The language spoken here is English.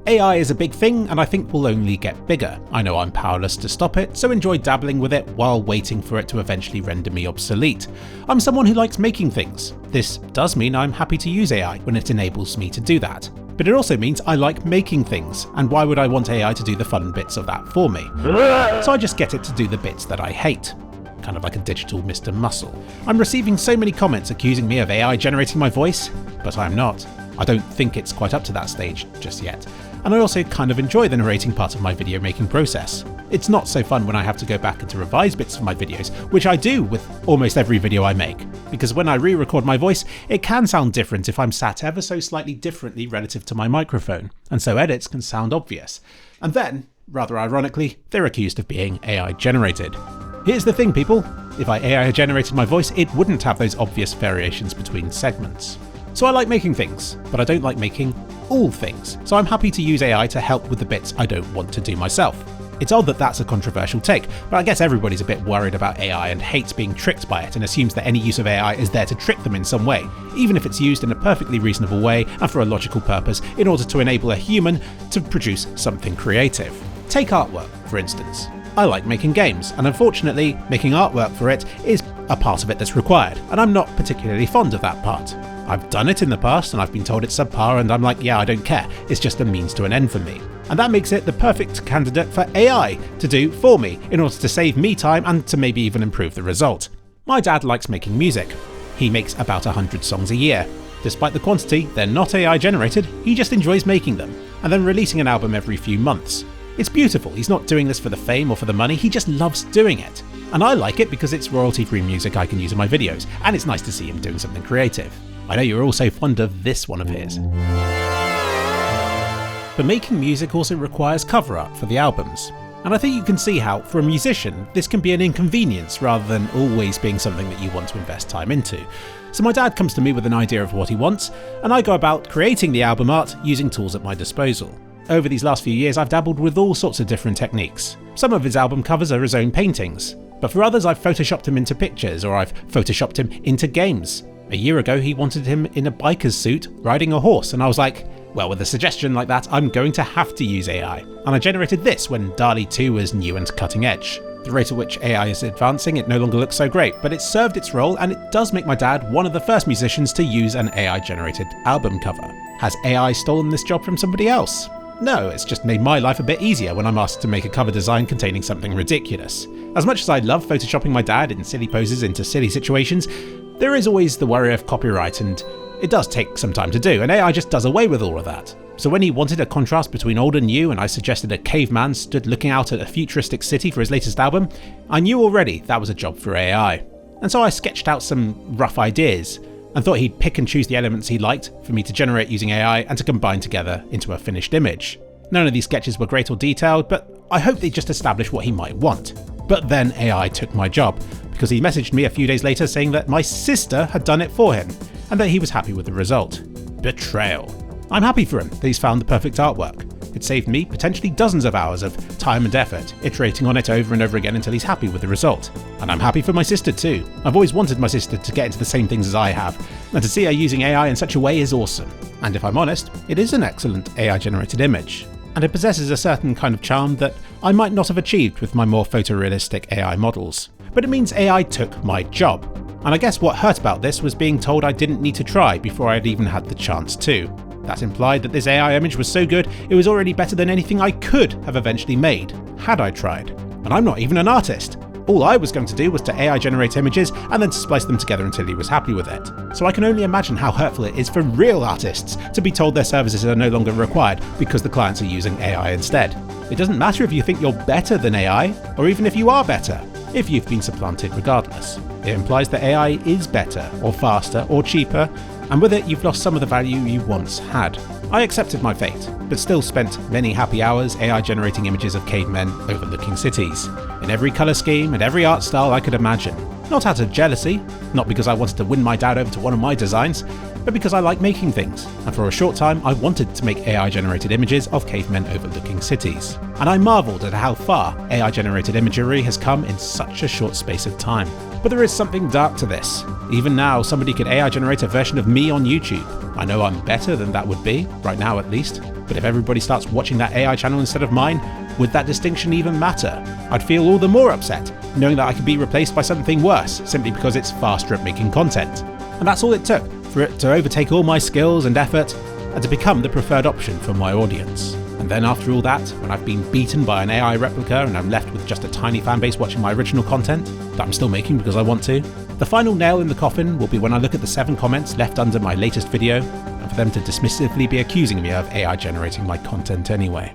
AI is a big thing and I think will only get bigger. I know I'm powerless to stop it, so enjoy dabbling with it while waiting for it to eventually render me obsolete. I'm someone who likes making things. This does mean I'm happy to use AI when it enables me to do that. But it also means I like making things, and why would I want AI to do the fun bits of that for me? So I just get it to do the bits that I hate. Kind of like a digital Mr. Muscle. I'm receiving so many comments accusing me of AI generating my voice, but I'm not. I don't think it's quite up to that stage just yet. And I also kind of enjoy the narrating part of my video making process. It's not so fun when I have to go back and to revise bits of my videos, which I do with almost every video I make, because when I re-record my voice, it can sound different if I'm sat ever so slightly differently relative to my microphone, and so edits can sound obvious. And then, rather ironically, they're accused of being AI generated. Here's the thing, people, if I AI generated my voice, it wouldn't have those obvious variations between segments. So I like making things, but I don't like making all things, so I'm happy to use AI to help with the bits I don't want to do myself. It's odd that that's a controversial take, but I guess everybody's a bit worried about AI and hates being tricked by it and assumes that any use of AI is there to trick them in some way, even if it's used in a perfectly reasonable way and for a logical purpose in order to enable a human to produce something creative. Take artwork, for instance. I like making games, and unfortunately, making artwork for it is a part of it that's required, and I'm not particularly fond of that part. I've done it in the past and I've been told it's subpar and I'm like, yeah, I don't care, it's just a means to an end for me. And that makes it the perfect candidate for AI to do for me in order to save me time and to maybe even improve the result. My dad likes making music. He makes about 100 songs a year. Despite the quantity, they're not AI generated, he just enjoys making them, and then releasing an album every few months. It's beautiful, he's not doing this for the fame or for the money, he just loves doing it. And I like it because it's royalty-free music I can use in my videos, and it's nice to see him doing something creative. I know you're also fond of this one of his. But making music also requires cover art for the albums. And I think you can see how, for a musician, this can be an inconvenience rather than always being something that you want to invest time into. So my dad comes to me with an idea of what he wants, and I go about creating the album art using tools at my disposal. Over these last few years I've dabbled with all sorts of different techniques. Some of his album covers are his own paintings, but for others I've photoshopped him into pictures or I've photoshopped him into games. A year ago he wanted him in a biker's suit riding a horse, and I was like, well, with a suggestion like that I'm going to have to use AI, and I generated this when DALL-E 2 was new and cutting edge. The rate at which AI is advancing, it no longer looks so great, but it served its role and it does make my dad one of the first musicians to use an AI generated album cover. Has AI stolen this job from somebody else? No, it's just made my life a bit easier when I'm asked to make a cover design containing something ridiculous. As much as I love photoshopping my dad in silly poses into silly situations, there is always the worry of copyright, and it does take some time to do, and AI just does away with all of that. So when he wanted a contrast between old and new, and I suggested a caveman stood looking out at a futuristic city for his latest album, I knew already that was a job for AI. And so I sketched out some rough ideas, and thought he'd pick and choose the elements he liked for me to generate using AI and to combine together into a finished image. None of these sketches were great or detailed, but I hoped they just established what he might want. But then AI took my job, because he messaged me a few days later saying that my sister had done it for him, and that he was happy with the result. Betrayal. I'm happy for him that he's found the perfect artwork. It saved me potentially dozens of hours of time and effort, iterating on it over and over again until he's happy with the result. And I'm happy for my sister too. I've always wanted my sister to get into the same things as I have, and to see her using AI in such a way is awesome. And if I'm honest, it is an excellent AI generated image. And it possesses a certain kind of charm that I might not have achieved with my more photorealistic AI models. But it means AI took my job. And I guess what hurt about this was being told I didn't need to try before I'd even had the chance to. That implied that this AI image was so good it was already better than anything I could have eventually made, had I tried. And I'm not even an artist. All I was going to do was to AI generate images and then to splice them together until he was happy with it. So I can only imagine how hurtful it is for real artists to be told their services are no longer required because the clients are using AI instead. It doesn't matter if you think you're better than AI, or even if you are better, if you've been supplanted regardless. It implies that AI is better, or faster, or cheaper, and with it you've lost some of the value you once had. I accepted my fate, but still spent many happy hours AI generating images of cavemen overlooking cities, in every colour scheme and every art style I could imagine. Not out of jealousy, not because I wanted to win my dad over to one of my designs, but because I like making things, and for a short time I wanted to make AI generated images of cavemen overlooking cities. And I marvelled at how far AI generated imagery has come in such a short space of time. But there is something dark to this. Even now, somebody could AI generate a version of me on YouTube. I know I'm better than that would be, right now at least. But if everybody starts watching that AI channel instead of mine, would that distinction even matter? I'd feel all the more upset, knowing that I could be replaced by something worse, simply because it's faster at making content. And that's all it took for it to overtake all my skills and effort, and to become the preferred option for my audience. And then after all that, when I've been beaten by an AI replica and I'm left with just a tiny fanbase watching my original content, that I'm still making because I want to, the final nail in the coffin will be when I look at the 7 comments left under my latest video, and for them to dismissively be accusing me of AI generating my content anyway.